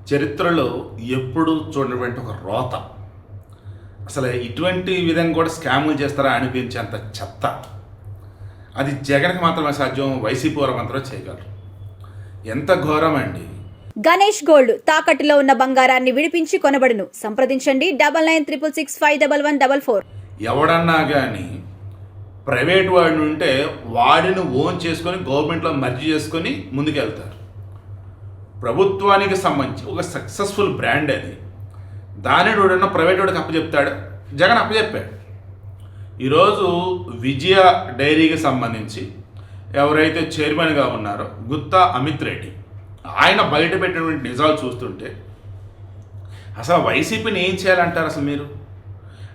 చరిత్రలో ఎప్పుడు చూడనటువంటి ఒక రోత. అసలు ఇటువంటి విధంగా కూడా స్కాములు చేస్తారా అనిపించేంత చెత్త. అది జగన్కి మాత్రమే సాధ్యం, వైసీపీ వారు మాత్రమే చేయగలరు. ఎంత ఘోరం అండి. గణేష్ గోల్డ్ తాకట్టులో ఉన్న బంగారాన్ని విడిపించి కొనబడును. సంప్రదించండి 9966651144. ఎవడన్నా కానీ ప్రైవేట్ వాడిని ఉంటే వాడిని ఓన్ చేసుకొని గవర్నమెంట్లో మర్జీ చేసుకొని ముందుకెళ్తారు. ప్రభుత్వానికి సంబంధించి ఒక సక్సెస్ఫుల్ బ్రాండ్ అది. దాని వాడన్నా ప్రైవేట్ వాడికి అప్పచెప్తాడు. జగన్ అప్పచెప్పాడు. ఈరోజు విజయ డైరీకి సంబంధించి ఎవరైతే చైర్మన్గా ఉన్నారో గుత్తా అమిత్ రెడ్డి, ఆయన బయట పెట్టినటువంటి నిజాలు చూస్తుంటే అసలు వైసీపీని ఏం చేయాలంటారు? అసలు మీరు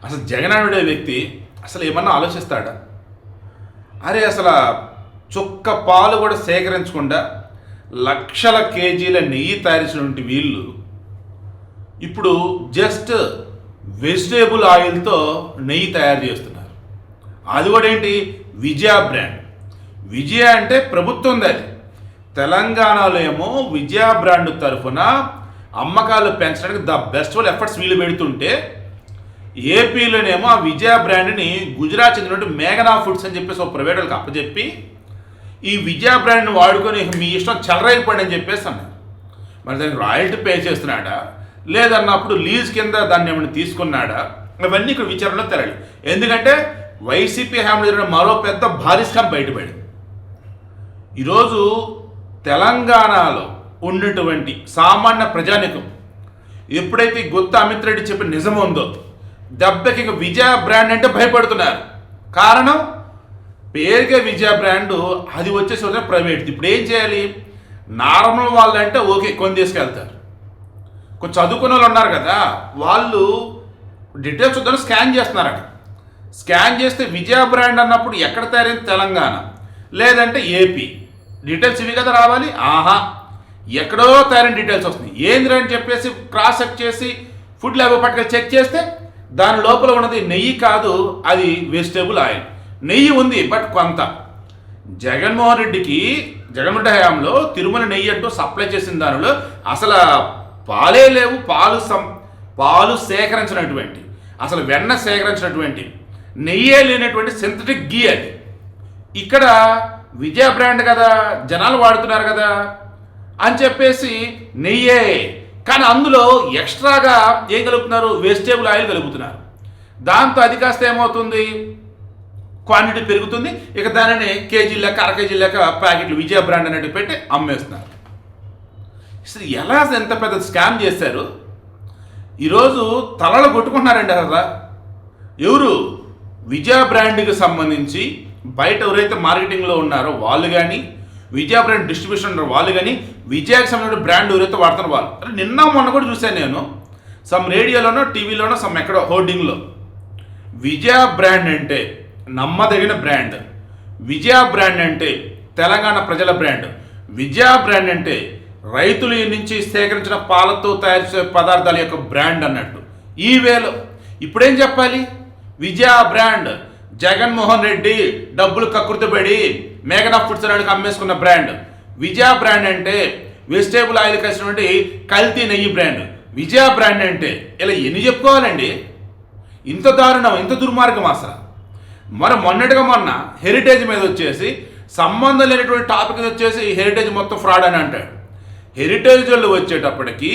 అసలు జగన్ అనే వ్యక్తి అసలు ఏమన్నా ఆలోచిస్తాడా? అరే అసలు చుక్క పాలు కూడా సేకరించకుండా లక్షల కేజీల నెయ్యి తయారించినటువంటి వీళ్ళు ఇప్పుడు జస్ట్ వెజిటేబుల్ ఆయిల్తో నెయ్యి తయారు చేస్తున్నారు. అది కూడా ఏంటి? విజయ బ్రాండ్. విజయ అంటే ప్రభుత్వం అది. తెలంగాణలో ఏమో విజయ బ్రాండ్ తరఫున అమ్మకాలు పెంచడానికి ద బెస్ట్ ఆల్ ఎఫర్ట్స్ వీళ్ళు పెడుతుంటే, ఏపీలోనేమో ఆ విజయ బ్రాండ్ని గుజరాత్ చెందినటువంటి మేఘనా ఫుడ్స్ అని చెప్పేసి ఒక ప్రైవేట్ వాళ్ళకి అప్పచెప్పి ఈ విజయ బ్రాండ్ని వాడుకొని మీ ఇష్టం చెలరైపోండి అని చెప్పేసి అన్నారు. మరి దానికి రాయల్టీ పే చేస్తున్నాడా లేదన్నప్పుడు లీజ్ కింద దాన్ని ఏమైనా తీసుకున్నాడా? ఇవన్నీ ఇక్కడ విచారణలో తెరాలి. ఎందుకంటే వైసీపీ హ్యామ్లో జరిగిన మరో పెద్ద భారీ స్కామ్ బయటపడింది. ఈరోజు తెలంగాణలో ఉన్నటువంటి సామాన్య ప్రజానికం ఎప్పుడైతే గుత్తా అమిత్ రెడ్డి చెప్పిన నిజం ఉందో దెబ్బకి ఇక విజయ బ్రాండ్ అంటే భయపడుతున్నారు. కారణం పేరుకే విజయ బ్రాండు, అది వచ్చేసి ప్రైవేట్. ఇప్పుడు ఏం చేయాలి? నార్మల్ వాళ్ళు అంటే ఓకే కొని తీసుకెళ్తారు. కొంచెం చదువుకున్న వాళ్ళు ఉన్నారు కదా, వాళ్ళు డీటెయిల్స్ వద్దని స్కాన్ చేస్తున్నారట. స్కాన్ చేస్తే విజయ బ్రాండ్ అన్నప్పుడు ఎక్కడ తయారైంది? తెలంగాణ లేదంటే ఏపీ. డీటెయిల్స్ ఇవి కదా రావాలి. ఆహా, ఎక్కడో తయారైన డీటెయిల్స్ వస్తుంది. ఏంద్రా అని చెప్పేసి క్రాస్ చెక్ చేసి ఫుడ్ ల్యాబ్ పట్టుకెళ్ళి చెక్ చేస్తే దాని లోపల ఉన్నది నెయ్యి కాదు, అది వెజిటేబుల్ ఆయిల్. నెయ్యి ఉంది బట్ కొంత. జగన్మోహన్ రెడ్డి హయాంలో తిరుమల నెయ్యి అంటూ సప్లై చేసిన దానిలో అసలు పాలే లేవు. పాలు సేకరించినటువంటి, అసలు వెన్న సేకరించినటువంటి, నెయ్యే లేనటువంటి సింథటిక్ గీ అది. ఇక్కడ విజయ బ్రాండ్ కదా, జనాలు వాడుతున్నారు కదా అని చెప్పేసి నెయ్యే, కానీ అందులో ఎక్స్ట్రాగా ఏం కలుపుతున్నారు? వెజిటేబుల్ ఆయిల్ కలుపుతున్నారు. దాంతో అది కాస్త ఏమవుతుంది? క్వాంటిటీ పెరుగుతుంది. ఇక దానిని కేజీ లెక్క, అర కేజీ లెక్క ప్యాకెట్లు విజయ బ్రాండ్ అనేట్టు పెట్టి అమ్మేస్తున్నారు. అసలు ఎలా ఎంత పెద్ద స్కామ్ చేశారు? ఈరోజు తలలు కొట్టుకుంటున్నారండి. అసలు ఎవరు? విజయ బ్రాండ్కి సంబంధించి బయట ఎవరైతే మార్కెటింగ్లో ఉన్నారో వాళ్ళు కానీ, విజయ బ్రాండ్ డిస్ట్రిబ్యూషన్ ఉన్నారో వాళ్ళు కానీ, విజయకి సంబంధించిన బ్రాండ్ ఎవరైతే వాడుతున్నారో వాళ్ళు. అంటే నిన్న మొన్న కూడా చూశాను నేను, సమ్ రేడియోలోనో టీవీలోనో సమ్ ఎక్కడో హోర్డింగ్లో విజయ బ్రాండ్ అంటే నమ్మదగిన బ్రాండ్, విజయ బ్రాండ్ అంటే తెలంగాణ ప్రజల బ్రాండ్, విజయ బ్రాండ్ అంటే రైతుల నుంచి సేకరించిన పాలతో తయారు చేసే పదార్థాల యొక్క బ్రాండ్ అన్నట్టు. ఈ వేలో ఇప్పుడేం చెప్పాలి? విజయ బ్రాండ్ జగన్మోహన్ రెడ్డి డబ్బులు కక్కుర్తిపడి మేఘనా ఫుడ్స్ అనేటికి అమ్మేసుకున్న బ్రాండ్. విజయ బ్రాండ్ అంటే వెజిటేబుల్ ఆయిల్ కలిసినటువంటి కల్తీ నెయ్యి బ్రాండ్. విజయ బ్రాండ్ అంటే ఇలా ఎన్ని చెప్పుకోవాలండి? ఇంత దారుణం, ఇంత దుర్మార్గం అసలు. మొన్నటిగా మొన్న హెరిటేజ్ మీద వచ్చేసి సంబంధం లేనటువంటి టాపిక్ మీద వచ్చేసి హెరిటేజ్ మొత్తం ఫ్రాడ్ అని అంటాడు. హెరిటేజ్ వాళ్ళు వచ్చేటప్పటికి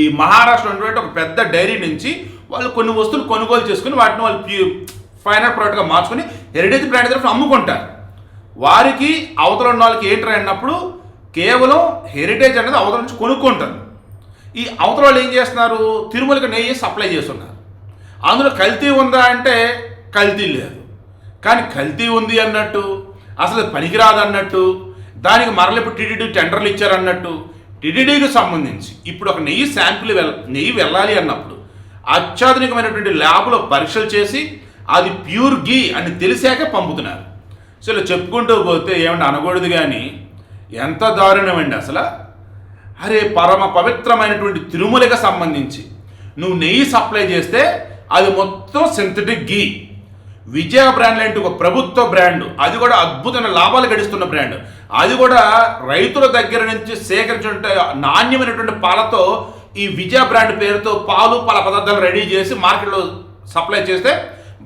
ఈ మహారాష్ట్ర ఉన్నటువంటి ఒక పెద్ద డైరీ నుంచి వాళ్ళు కొన్ని వస్తువులు కొనుగోలు చేసుకుని వాటిని వాళ్ళు ఫైనల్ ప్రోడక్ట్గా మార్చుకుని హెరిటేజ్ బ్రాండ్ తరఫున అమ్ముకుంటారు. వారికి అవతల ఉన్న వాళ్ళకి ఏంట్రా అన్నప్పుడు కేవలం హెరిటేజ్ అనేది అవతల నుంచి కొనుక్కుంటారు. ఈ అవతల వాళ్ళు ఏం చేస్తున్నారు? తిరుమలకి నెయ్యి సప్లై చేస్తున్నారు. అందులో కల్తీ ఉందా అంటే కల్తీ లేదు, కానీ కల్తీ ఉంది అన్నట్టు, అసలు పనికిరాదు అన్నట్టు, దానికి మరల ఇప్పుడు టీటీడీ టెండర్లు ఇచ్చారన్నట్టు. టీటీడీకి సంబంధించి ఇప్పుడు ఒక నెయ్యి వెళ్ళాలి అన్నప్పుడు అత్యాధునికమైనటువంటి ల్యాబ్లో పరీక్షలు చేసి అది ప్యూర్ గీ అని తెలిసాక పంపుతున్నారు. సో ఇలా చెప్పుకుంటూ పోతే ఏమన్నా అనకూడదు, కానీ ఎంత దారుణం అండి అసలు. అరే పరమ పవిత్రమైనటువంటి తిరుమలకి సంబంధించి నువ్వు నెయ్యి సప్లై చేస్తే అది మొత్తం సింథటిక్ గీ. విజయ బ్రాండ్ లాంటి ఒక ప్రభుత్వ బ్రాండ్, అది కూడా అద్భుతమైన లాభాలు గడిస్తున్న బ్రాండ్, అది కూడా రైతుల దగ్గర నుంచి సేకరించిన నాణ్యమైనటువంటి పాలతో ఈ విజయ బ్రాండ్ పేరుతో పాలు పాల పదార్థాలు రెడీ చేసి మార్కెట్లో సప్లై చేస్తే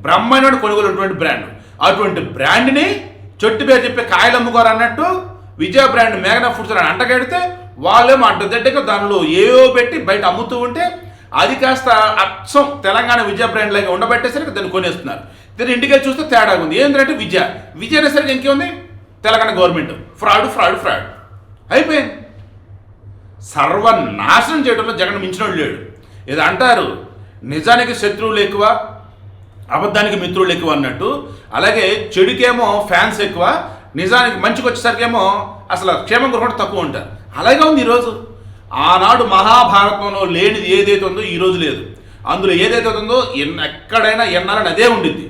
బ్రహ్మాండమైన కొనుగోలు ఉన్నటువంటి బ్రాండ్. అటువంటి బ్రాండ్ని చెట్టు పేరు చెప్పి కాయలు అమ్ముకోరు అన్నట్టు విజయ బ్రాండ్ మేఘనా ఫుడ్స్ అని అంటగడితే వాళ్ళేమో అడ్డదిడ్డగా దానిలో ఏవో పెట్టి బయట అమ్ముతూ ఉంటే అది కాస్త అచ్చం తెలంగాణ విజయ బ్రాండ్ లాగా ఉండబట్టేసరికి దాన్ని కొనేస్తున్నారు. దీన్ని ఇంటికి చూస్తే తేడా ఉంది. ఏంటంటే విజయ అనేసరికి ఇంకేముంది, Telangana government fraud fraud fraud అయిపోయింది. సర్వనాశనం చేయడంలో జగన్ మించినోడు లేడు. ఇది అంటారు, నిజానికి శత్రువులు ఎక్కువ, అబద్ధానికి మిత్రులు ఎక్కువ అన్నట్టు. అలాగే చెడుకేమో ఫ్యాన్స్ ఎక్కువ, నిజానికి మంచికి వచ్చేసరికేమో అసలు క్షేమం కొరకు తక్కువ ఉంటారు. అలాగే ఉంది ఈరోజు. ఆనాడు మహాభారతంలో లేనిది ఏదైతే ఉందో ఈరోజు లేదు. అందులో ఏదైతే ఉందో ఎక్కడైనా ఎన్నాలని అదే ఉండిద్ది.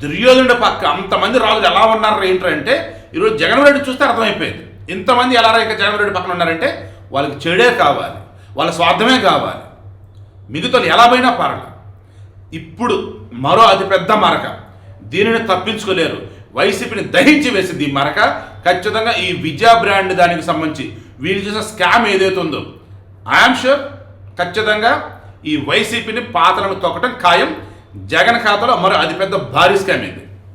దుర్యోధనుడి పక్క అంతమంది రాజులు ఎలా ఉన్నారు ఏంటంటే ఈరోజు జగన్మోహన్ రెడ్డి చూస్తే అర్థమైపోయింది. ఇంతమంది ఎలా ఇక జగన్మోహన్ రెడ్డి పక్కన ఉన్నారంటే వాళ్ళకి చెడే కావాలి, వాళ్ళ స్వార్థమే కావాలి, మిగతాలు ఎలా పోయినా పర్లేదు. ఇప్పుడు మరో అతిపెద్ద మరక, దీనిని తప్పించుకోలేరు. వైసీపీని దహించి వేసింది ఈ మరక. ఖచ్చితంగా ఈ విజయ బ్రాండ్ దానికి సంబంధించి వీళ్ళు చేసిన స్కామ్ ఏదైతే ఉందో ఐఎమ్ షూర్ ఖచ్చితంగా ఈ వైసీపీని పాత్రను తొక్కడం ఖాయం. జగన్ ఖాతాలో మరో అతిపెద్ద భారీ స్కామ్ ఇది.